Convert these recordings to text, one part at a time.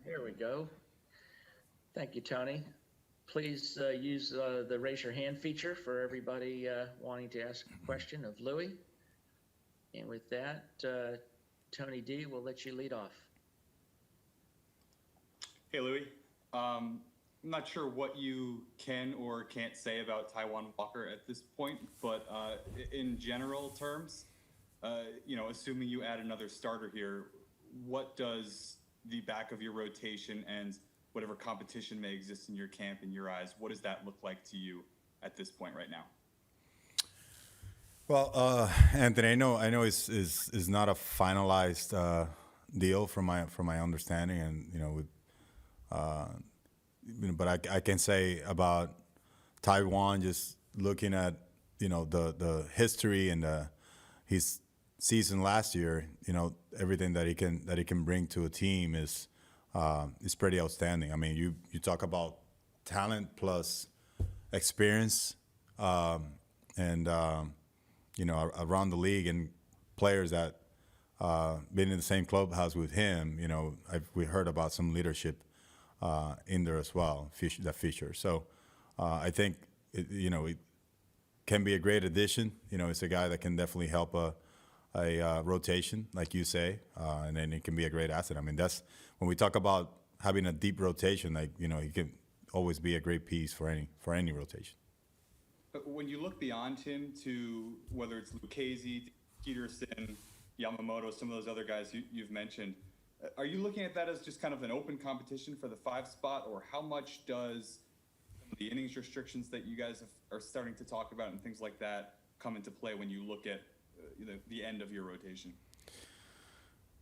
Here we go. Thank you, Tony. Please use the raise your hand feature for everybody wanting to ask a question of Louis. And with that, Tony D, will let you lead off. Hey, Louis. I'm not sure what you can or can't say about Taiwan Walker at this point, but in general terms, assuming you add another starter here, what does the back of your rotation and whatever competition may exist in your camp, in your eyes, what does that look like to you at this point right now? Well, Anthony, I know is not a finalized deal from my understanding, and but I can say about Taiwan, just looking at the history and his season last year, everything that he can bring to a team is pretty outstanding. I mean, you talk about talent plus experience, and around the league and players that been in the same clubhouse with him. We heard about some leadership in there as well, that feature. So I think it can be a great addition. It's a guy that can definitely help a rotation, like you say, and then it can be a great asset. I mean, that's when we talk about having a deep rotation. He can always be a great piece for any rotation. But when you look beyond him to whether it's Lucchese, Peterson, Yamamoto, some of those other guys you've mentioned, are you looking at that as just kind of an open competition for the 5 spot, or how much does some of the innings restrictions that you guys are starting to talk about and things like that come into play when you look at the end of your rotation?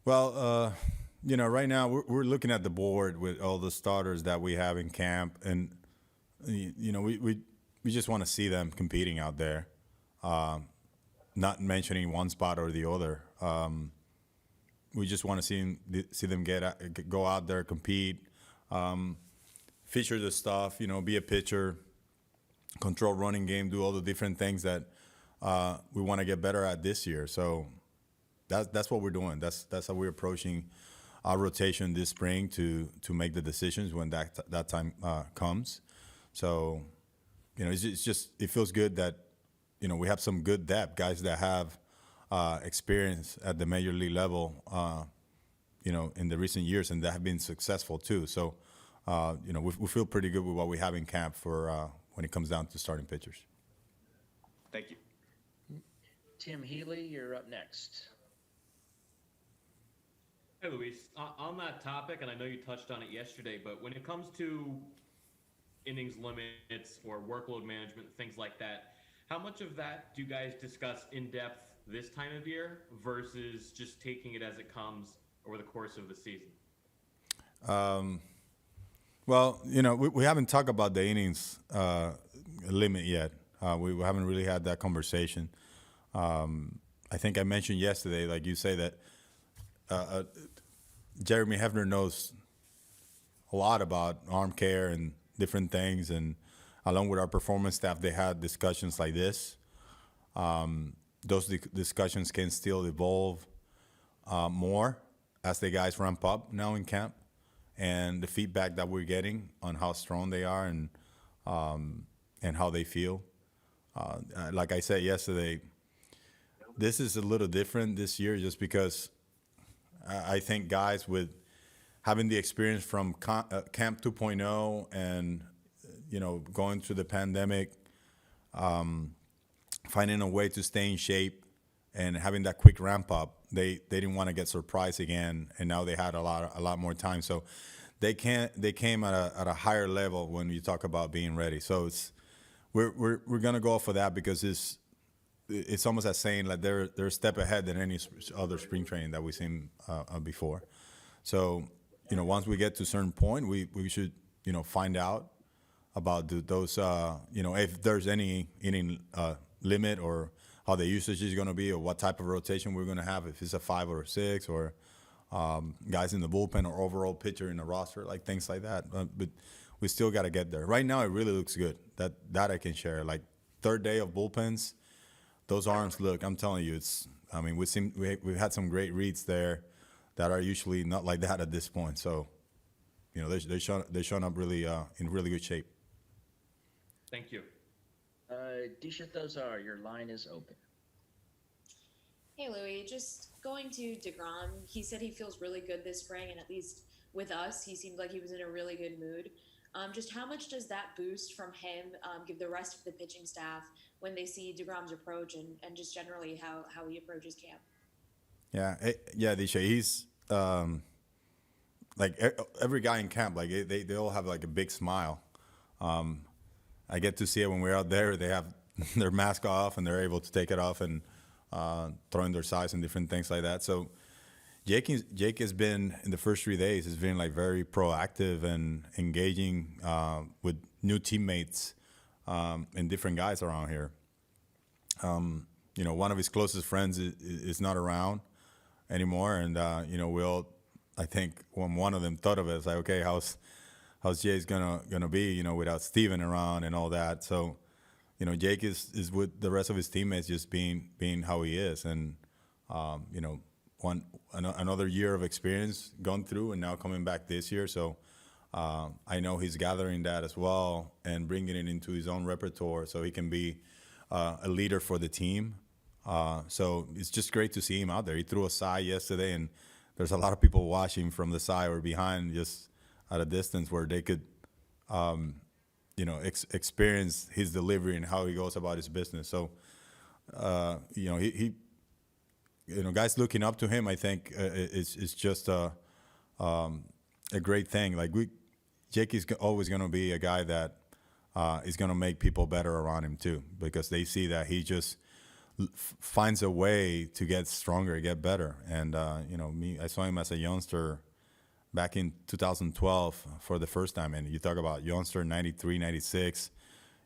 Well, right now we're looking at the board with all the starters that we have in camp, and we just want to see them competing out there, not mentioning one spot or the other. We just want to see them go out there, compete, feature the stuff, be a pitcher, control running game, do all the different things that we want to get better at this year. So that's what we're doing. That's how we're approaching our rotation this spring to make the decisions when that time comes. So it feels good that we have some good depth, guys that have experience at the major league level, in the recent years, and that have been successful too. So, we feel pretty good with what we have in camp for when it comes down to starting pitchers. Thank you. Tim Healy, you're up next. Hey, Luis. On that topic, and I know you touched on it yesterday, but when it comes to innings limits or workload management, things like that, how much of that do you guys discuss in depth this time of year versus just taking it as it comes over the course of the season? Well, we haven't talked about the innings limit yet. We haven't really had that conversation. I think I mentioned yesterday, like you say, that Jeremy Hefner knows a lot about arm care and different things, and along with our performance staff, they had discussions like this. Those discussions can still evolve more as the guys ramp up now in camp, and the feedback that we're getting on how strong they are and how they feel. Like I said yesterday, this is a little different this year just because I think guys with having the experience from Camp 2.0 and, going through the pandemic, finding a way to stay in shape and having that quick ramp up, they didn't want to get surprised again, and now they had a lot more time. So they came at a higher level when you talk about being ready. So we're gonna go for that because it's almost as saying like they're a step ahead than any other spring training that we've seen before. So once we get to a certain point, we should find out about those if there's any inning limit or how the usage is going to be or what type of rotation we're going to have, if it's a 5 or a 6 or guys in the bullpen or overall pitcher in the roster, like things like that. But we still got to get there. Right now, it really looks good. That I can share. Like third day of bullpens, those arms look. I'm telling you, we've had some great reads there that are usually not like that at this point. So they're showing up really in really good shape. Thank you. Disha Thozar, your line is open. Hey, Louie, just going to DeGrom, he said he feels really good this spring, and at least with us, he seemed like he was in a really good mood. Just how much does that boost from him give the rest of the pitching staff when they see DeGrom's approach and just generally how he approaches camp? Yeah, Disha, he's like every guy in camp, like they all have like a big smile. I get to see it when we're out there. They have their mask off and they're able to take it off and throwing their size and different things like that. So Jake has been in the first 3 days has been like very proactive and engaging with new teammates and different guys around here. One of his closest friends is not around anymore, and I think when one of them thought of it, it's like, okay, how's Jay's gonna be, without Steven around and all that. So, Jake is with the rest of his teammates just being how he is, and another year of experience gone through, and now coming back this year. So I know he's gathering that as well and bringing it into his own repertoire, so he can be a leader for the team. So it's just great to see him out there. He threw a side yesterday, and there's a lot of people watching from the side or behind, just at a distance, where they could, experience his delivery and how he goes about his business. So, he guys looking up to him, I think, is just a great thing. Like Jake is always going to be a guy that is going to make people better around him too, because they see that he just finds a way to get stronger, get better. And I saw him as a youngster back in 2012 for the first time, and you talk about youngster 93, 96.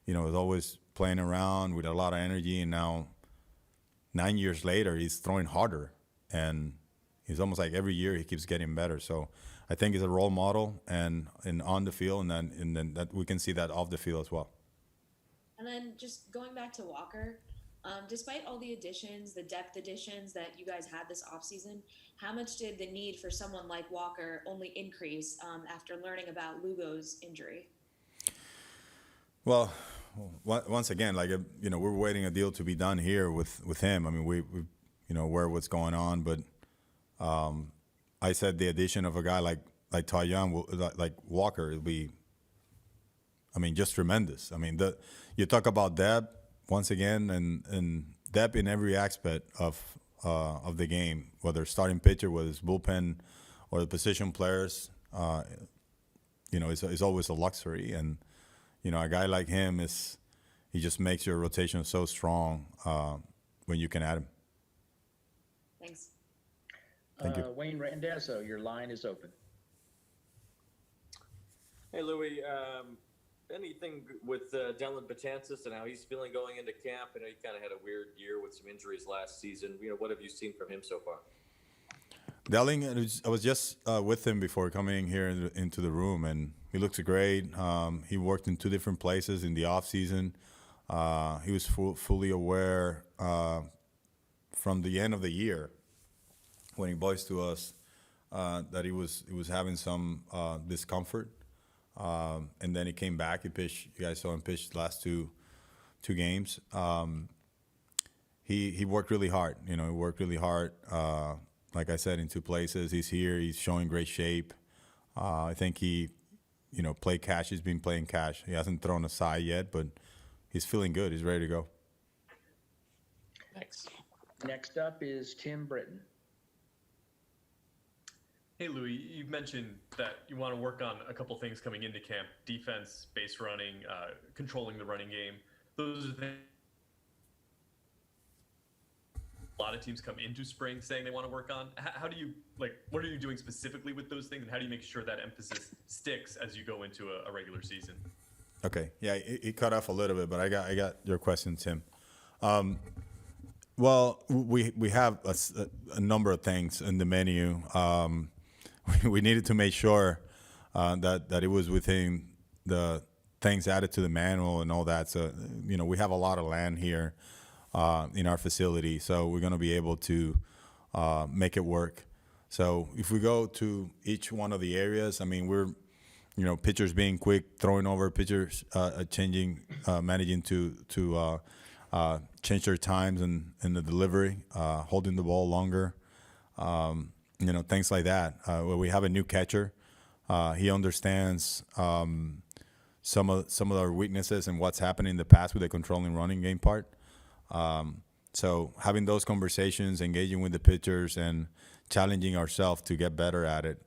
Was always playing around with a lot of energy, and now 9 years later, he's throwing harder, and he's almost like every year he keeps getting better. So I think he's a role model, and on the field, and then that we can see that off the field as well. And then just going back to Walker, despite all the additions, the depth additions that you guys had this offseason, how much did the need for someone like Walker only increase after learning about Lugo's injury? Well, once again, we're waiting a deal to be done here with him. I mean, we aware what's going on, but I said the addition of a guy like Taiwan, like Walker, will be, just tremendous. You talk about depth once again, and depth in every aspect of the game, whether starting pitcher, whether it's bullpen, or the position players. It's always a luxury, and a guy like him he just makes your rotation so strong when you can add him. Thanks. Thank you. Wayne Randazzo, your line is open. Hey, Louie. Anything with Dylan Betances and how he's feeling going into camp? I know he kind of had a weird year with some injuries last season. What have you seen from him so far? Delling, I was just with him before coming here into the room, and he looks great. He worked in 2 different places in the offseason. He was fully aware from the end of the year when he voiced to us that he was having some discomfort. And then he came back. He pitched. You guys saw him pitch the last two games. He worked really hard. He worked really hard. Like I said, in 2 places. He's here. He's showing great shape. I think he, played catch. He's been playing catch. He hasn't thrown a side yet, but he's feeling good. He's ready to go. Thanks. Next up is Tim Britton. Hey, Louie, you've mentioned that you want to work on a couple things coming into camp: defense, base running, controlling the running game. Those are things a lot of teams come into spring saying they want to work on. How do you, what are you doing specifically with those things, and how do you make sure that emphasis sticks as you go into a regular season? Okay. Yeah, it cut off a little bit, but I got your question, Tim. Well, we have a number of things in the menu. We needed to make sure that it was within the things added to the manual and all that. So, we have a lot of land here in our facility, so we're going to be able to make it work. So if we go to each one of the areas, we're pitchers being quick, throwing over pitchers, changing, managing to change their times in the delivery, holding the ball longer, things like that. Where we have a new catcher, he understands some of our weaknesses and what's happened in the past with the controlling running game part. So having those conversations, engaging with the pitchers, and challenging ourselves to get better at it,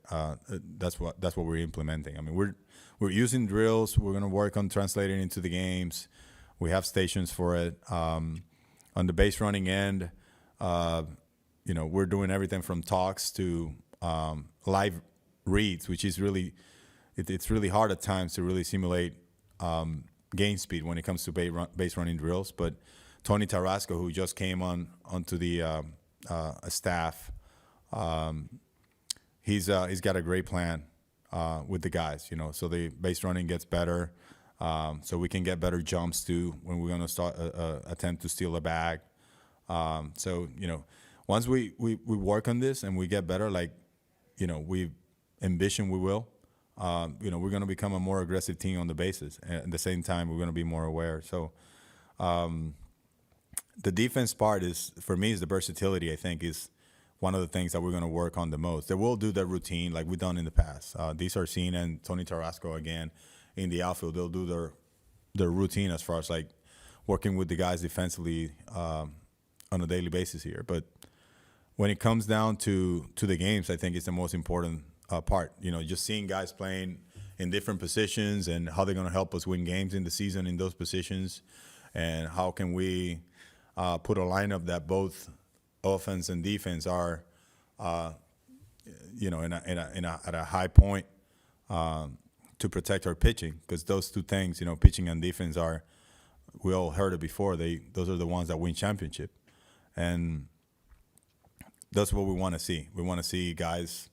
that's what we're implementing. I mean, we're using drills. We're going to work on translating into the games. We have stations for it. On the base running end, we're doing everything from talks to live reads, which is really it's really hard at times to really simulate game speed when it comes to base running drills. But Tony Tarasco, who just came onto the staff, he's got a great plan with the guys. So the base running gets better, so we can get better jumps too when we're going to start attempt to steal a bag. So once we work on this and we get better, we envision we will. We're going to become a more aggressive team on the bases. And at the same time, we're going to be more aware. So the defense part for me, is the versatility, I think, is one of the things that we're going to work on the most. They will do their routine like we've done in the past. These are seen, and Tony Tarasco, again, in the outfield, they'll do their routine as far as working with the guys defensively on a daily basis here. But when it comes down to the games, I think it's the most important part. Just seeing guys playing in different positions and how they're going to help us win games in the season in those positions, and how can we put a lineup that both offense and defense are, at a high point to protect our pitching, because those two things, pitching and defense we all heard it before. Those are the ones that win championship, and that's what we want to see. We want to see guys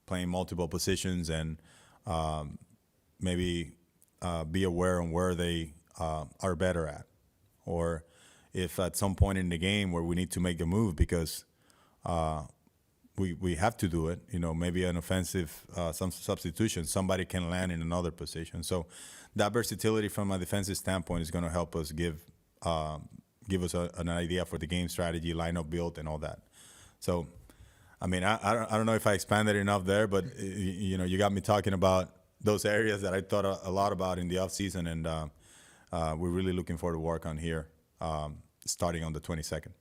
playing multiple positions and maybe be aware on where they are better at, or if at some point in the game where we need to make a move because we have to do it, maybe an offensive some substitution, somebody can land in another position. So that versatility from a defensive standpoint is going to help us give us an idea for the game strategy, lineup build, and all that. So, I mean, I don't know if I expanded enough there, but you got me talking about those areas that I thought a lot about in the offseason, and we're really looking forward to work on here starting on the 22nd.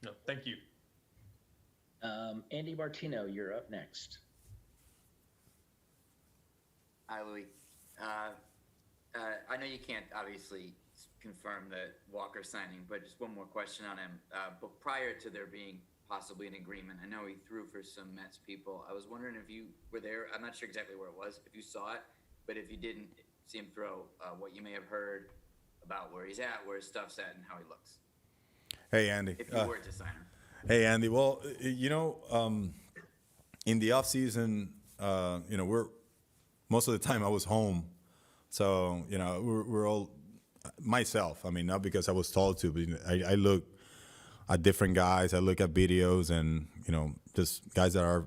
No, thank you. Andy Martino, you're up next. Hi, Louis. I know you can't obviously confirm the Walker signing, but just one more question on him. But prior to there being possibly an agreement, I know he threw for some Mets people. I was wondering if you were there. I'm not sure exactly where it was, if you saw it, but if you didn't see him throw, what you may have heard about where he's at, where his stuff's at, and how he looks. Hey, Andy. If you were to sign him. Hey, Andy. Well, in the offseason, we're most of the time I was home. So, we're all myself. I mean, not because I was told to, but I look at different guys. I look at videos and, just guys that are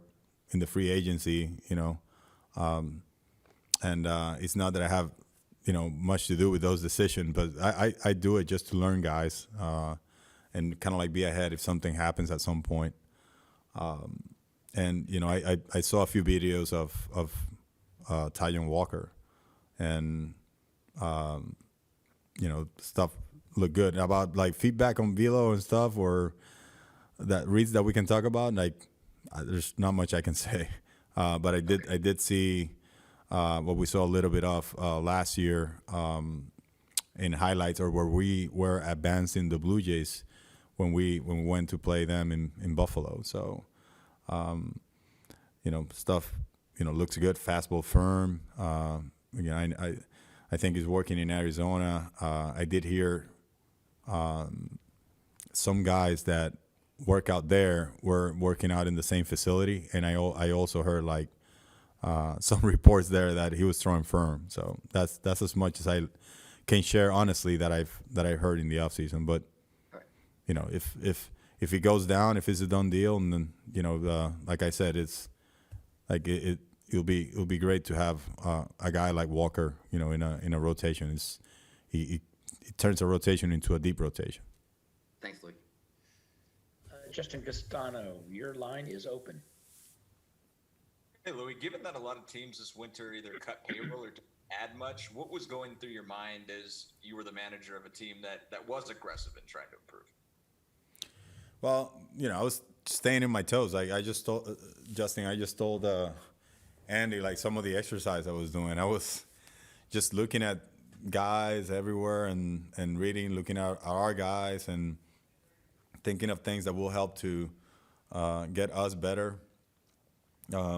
in the free agency, and it's not that I have, much to do with those decisions, but I do it just to learn guys and kind of be ahead if something happens at some point. And, I saw a few videos of Taiwan Walker, and, stuff looked good. About feedback on Velo and stuff, or that reads that we can talk about, there's not much I can say. But I did see what we saw a little bit of last year in highlights, or where we were advancing the Blue Jays when we went to play them in Buffalo. So, stuff looks good. Fastball firm. Again, I think he's working in Arizona. I did hear some guys that work out there were working out in the same facility, and I also heard some reports there that he was throwing firm. So that's as much as I can share honestly that I've heard in the offseason. But if he goes down, if it's a done deal, and then like I said, it's it'll be great to have a guy like Walker, in a rotation. He turns a rotation into a deep rotation. Thanks, Louis. Justin Castano, your line is open. Hey, Louis, given that a lot of teams this winter either cut payroll or didn't add much, what was going through your mind as you were the manager of a team that was aggressive in trying to improve? Well, I was staying in my toes. I just told Justin. I just told Andy like some of the exercise I was doing. I was just looking at guys everywhere and reading, looking at our guys and thinking of things that will help to get us better.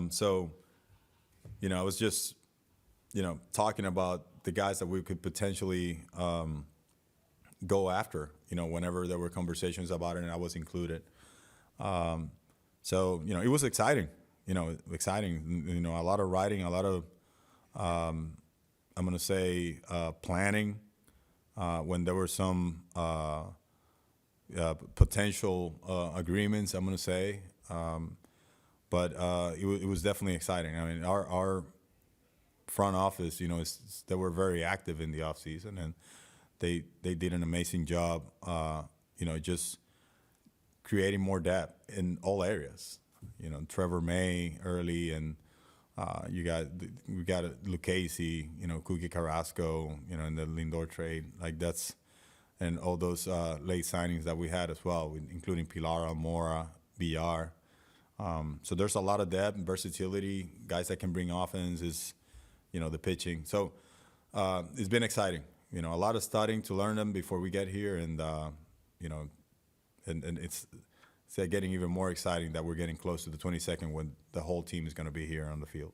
So, I was just, talking about the guys that we could potentially go after, whenever there were conversations about it and I was included. So, it was exciting, exciting, a lot of writing, a lot of, I'm going to say, planning, when there were some potential agreements, I'm going to say. But it was definitely exciting. I mean, our front office, they were very active in the offseason, and they did an amazing job, just creating more depth in all areas. Trevor May early, and we got Lucchese, Cookie Carrasco, in the Lindor trade, and all those late signings that we had as well, including Pilar, Mora, BR. So there's a lot of depth and versatility, guys that can bring offense, the pitching. So it's been exciting. A lot of studying to learn them before we get here, and and it's getting even more exciting that we're getting close to the 22nd when the whole team is going to be here on the field.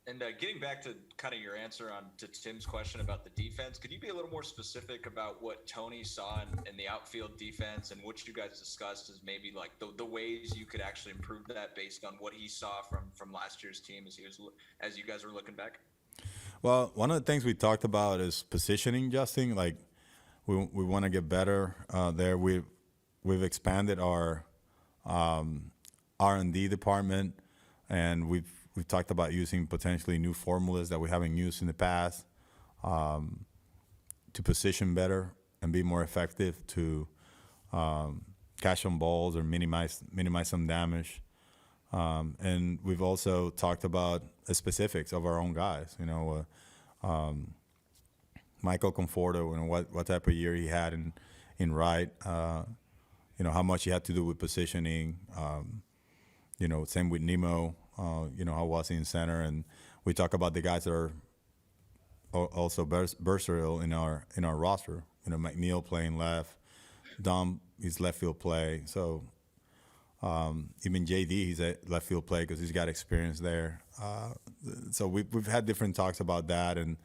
And getting back to kind of your answer to Tim's question about the defense, could you be a little more specific about what Tony saw in the outfield defense and what you guys discussed as maybe like the ways you could actually improve that based on what he saw from last year's team as you guys were looking back? Well, one of the things we talked about is positioning, Justin. Like we want to get better there. We've expanded our R&D department, and we've talked about using potentially new formulas that we haven't used in the past to position better and be more effective to catch some balls or minimize some damage. And we've also talked about the specifics of our own guys. Michael Conforto, what type of year he had in right. How much he had to do with positioning. Same with Nemo. How was he in center, and we talk about the guys that are also versatile in our roster. McNeil playing left, Dom is left field play. So even JD, he's a left field play because he's got experience there. So we've had different talks about that and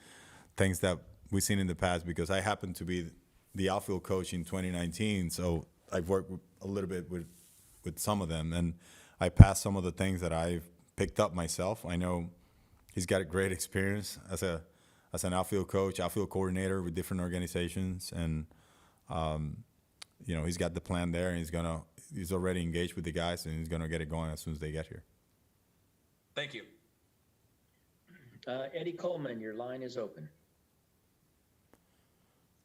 things that we've seen in the past, because I happened to be the outfield coach in 2019, so I've worked a little bit with some of them, and I passed some of the things that I've picked up myself. I know he's got a great experience as an outfield coach, outfield coordinator with different organizations, and he's got the plan there, and he's already engaged with the guys, and he's gonna get it going as soon as they get here. Thank you. Eddie Coleman, your line is open.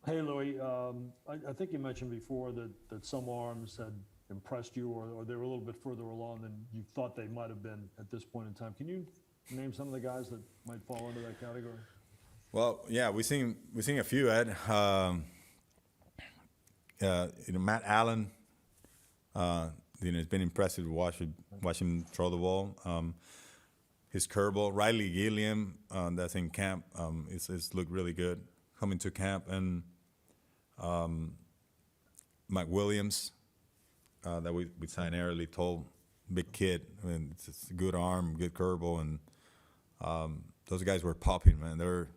Hey, Louis. I think you mentioned before that some arms had impressed you, or they were a little bit further along than you thought they might have been at this point in time. Can you name some of the guys that might fall into that category? Well, yeah, we've seen a few, Ed. Matt Allen. It's been impressive to watch him throw the ball. His curveball. Riley Gilliam, that's in camp. It's looked really good coming to camp, and Mike Williams. That we signed early, told big kid. I mean, it's a good arm, good curveball, and those guys were popping, man. They were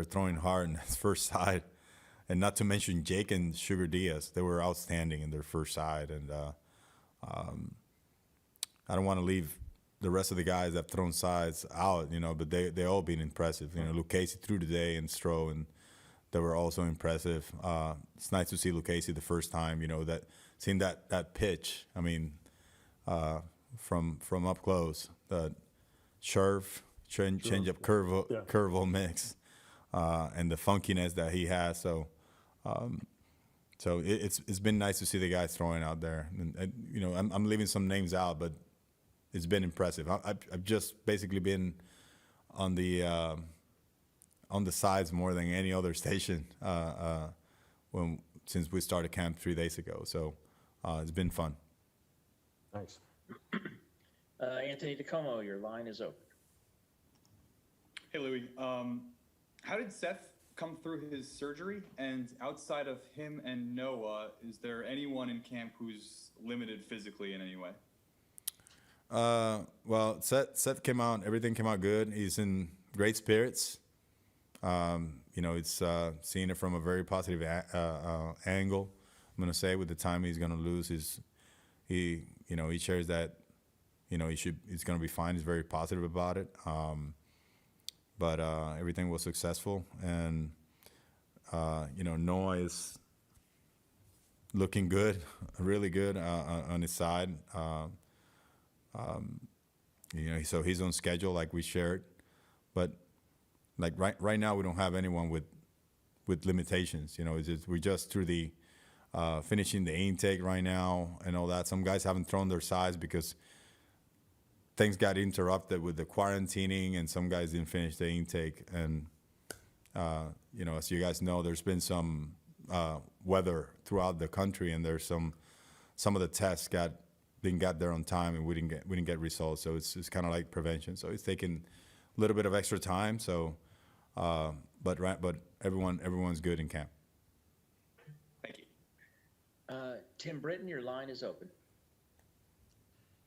throwing hard in his first side, and not to mention Jake and Sugar Diaz. They were outstanding in their first side, and I don't want to leave the rest of the guys that have thrown sides out, but they all been impressive. Lucchese threw today and Stroh, and they were also impressive. It's nice to see Lucchese the first time, seeing that pitch. I mean, from up close, that change up curveball mix, and the funkiness that he has. So, it's been nice to see the guys throwing out there. And you know, I'm leaving some names out, but it's been impressive. I've just basically been on the sides more than any other station since we started camp 3 days ago. So it's been fun. Thanks. Anthony DeComo, your line is open. Hey, Louie. How did Seth come through his surgery? And outside of him and Noah, is there anyone in camp who's limited physically in any way? Well, Seth came out. Everything came out good. He's in great spirits. You know, it's seeing it from a very positive angle. I'm gonna say with the time he's gonna lose, he shares that. You know, he's gonna be fine. He's very positive about it. But everything was successful, and you know, Noah is looking good, really good on his side. You know, so he's on schedule like we shared, but like right now we don't have anyone with limitations. You know, we're just through the finishing the intake right now and all that. Some guys haven't thrown their size because things got interrupted with the quarantining, and some guys didn't finish the intake. And you know, as you guys know, there's been some weather throughout the country, and there's some of the tests didn't get there on time, and we didn't get results. So it's kind of like prevention. So it's taking a little bit of extra time. So, but everyone's good in camp. Thank you. Tim Britton, your line is open.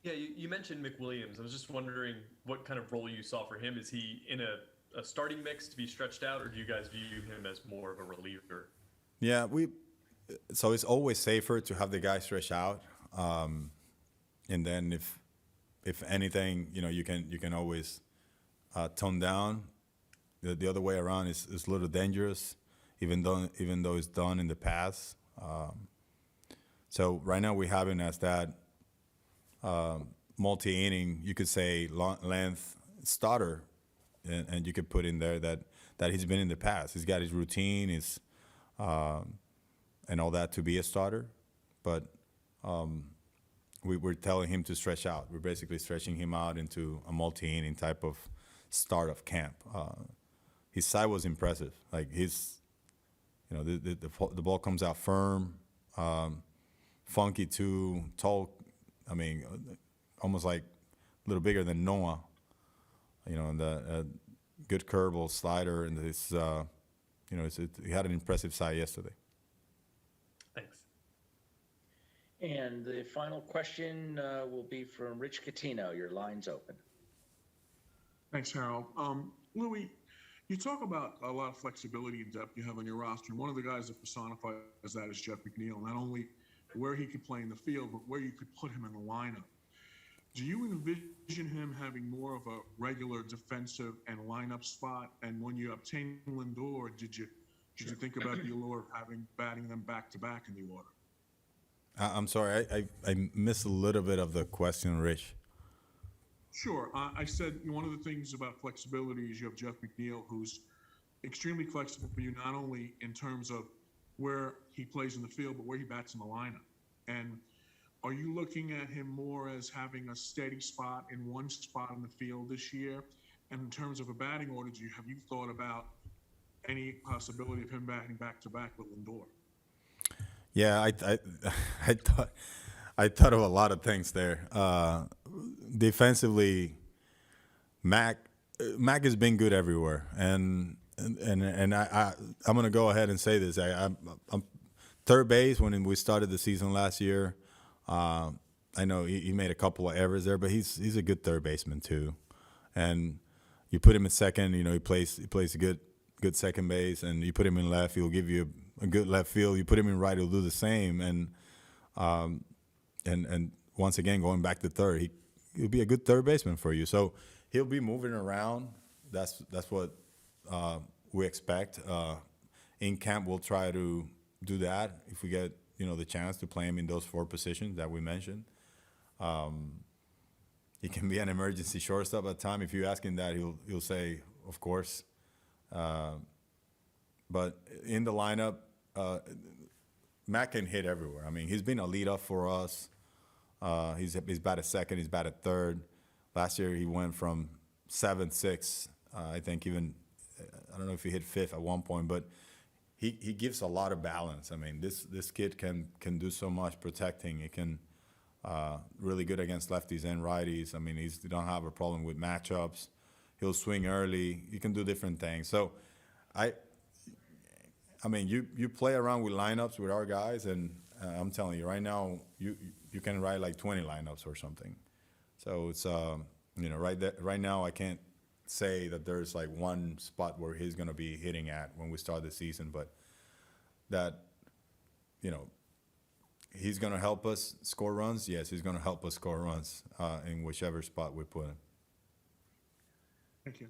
Yeah, you mentioned McWilliams. I was just wondering what kind of role you saw for him. Is he in a starting mix to be stretched out, or do you guys view him as more of a reliever? Yeah, so it's always safer to have the guy stretch out. And then if anything, you know, you can always tone down. The other way around is a little dangerous, even though it's done in the past. So right now we have him as that multi-inning, you could say length starter, and you could put in there that he's been in the past. He's got his routine, and all that to be a starter, but we're telling him to stretch out. We're basically stretching him out into a multi-inning type of start of camp. His side was impressive. Like the ball comes out firm, funky too, tall. I mean, almost like a little bigger than Noah. You know, and the good curveball slider, and this, you know, he had an impressive side yesterday. Thanks. And the final question will be from Rich Catino. Your line's open. Thanks, Harold. Louis, you talk about a lot of flexibility and depth you have on your roster, and one of the guys that personifies that is Jeff McNeil, not only where he could play in the field, but where you could put him in the lineup. Do you envision him having more of a regular defensive and lineup spot? And when you obtained Lindor, did you think about the allure of batting them back to back in the order? I'm sorry, I missed a little bit of the question, Rich. Sure. I said one of the things about flexibility is you have Jeff McNeil, who's extremely flexible for you, not only in terms of where he plays in the field, but where he bats in the lineup. And are you looking at him more as having a steady spot in one spot in the field this year? And in terms of a batting order, have you thought about any possibility of him batting back to back with Lindor? Yeah, I thought of a lot of things there. Defensively, Mac has been good everywhere, and I'm gonna go ahead and say this. I'm third base when we started the season last year. I know he made a couple of errors there, but he's a good third baseman too. And you put him in second, you know, he plays a good second base, and you put him in left, he'll give you a good left field. You put him in right, he'll do the same. And once again, going back to third, he'll be a good third baseman for you. So he'll be moving around. That's what we expect. In camp, we'll try to do that if we get, you know, the chance to play him in those four positions that we mentioned. he can be an emergency shortstop at time. If you ask him that, he'll say, of course. But in the lineup, Matt can hit everywhere. I mean, he's been a leadoff for us. He's batted second. He's batted third. Last year he went from 7th, 6th. I think even I don't know if he hit 5th at one point, but he gives a lot of balance. I mean, this kid can do so much protecting. He can really good against lefties and righties. I mean, he don't have a problem with matchups. He'll swing early. He can do different things. So, I mean, you play around with lineups with our guys, and I'm telling you right now, you can write like 20 lineups or something. So it's right now I can't say that there's like one spot where he's going to be hitting at when we start the season, but that he's going to help us score runs. Yes, he's going to help us score runs in whichever spot we put him. Thank you.